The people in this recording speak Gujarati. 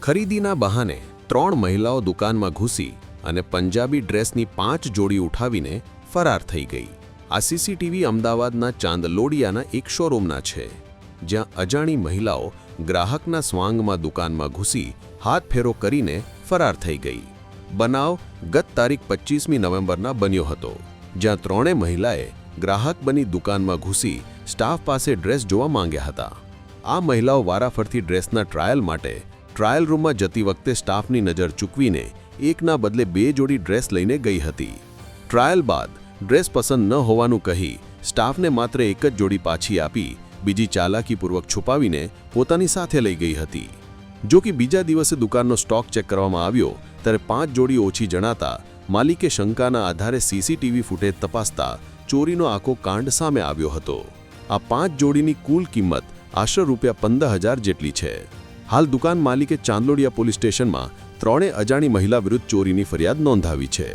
ખરીદીના બહાને 3 મહિલાઓ દુકાનમાં ઘૂસી અને પંજાબી ડ્રેસની 5 જોડી ઉઠાવીને ફરાર થઈ ગઈ. આ સીસીટીવી અમદાવાદના ચાંદલોડિયાના એક શોરૂમના છે, જ્યાં અજાણી મહિલાઓ ગ્રાહકના સ્વાંગમાં દુકાનમાં ઘૂસી હાથફેરો કરીને ફરાર થઈ ગઈ. બનાવ ગત તારીખ 25મી નવેમ્બરના બન્યો હતો, જ્યાં 3 મહિલાએ ગ્રાહક બની દુકાનમાં ઘૂસી સ્ટાફ પાસે ડ્રેસ જોવા માંગ્યા હતા. આ મહિલાઓ વારાફરતી ડ્રેસના ટ્રાયલ માટે ટ્રાયલ રૂમમાં જતી વખતે સ્ટાફની નજર ચૂકવીને એકના બદલે 2 જોડી ડ્રેસ લઈને ગઈ હતી. ટ્રાયલ બાદ ડ્રેસ પસંદ ન હોવાનું કહી સ્ટાફને માત્ર એક જ જોડી પાછી આપી બીજી ચાલાકીપૂર્વક છુપાવીને પોતાની સાથે લઈ ગઈ હતી. જો કે બીજા દિવસે દુકાનનો સ્ટોક ચેક કરવામાં આવ્યો ત્યારે 5 જોડી ઓછી જણાતા માલિકે શંકાના આધારે સીસીટીવી ફૂટેજ તપાસતા ચોરીનો આખો કાંડ સામે આવ્યો હતો. આ 5 જોડીની કુલ કિંમત આશરે ₹15,000 જેટલી છે. હાલ દુકાન માલિકે ચાંદલોડિયા પોલીસ સ્ટેશનમાં 3 અજાણી મહિલા વિરુદ્ધ ચોરીની ફરિયાદ નોંધાવી છે.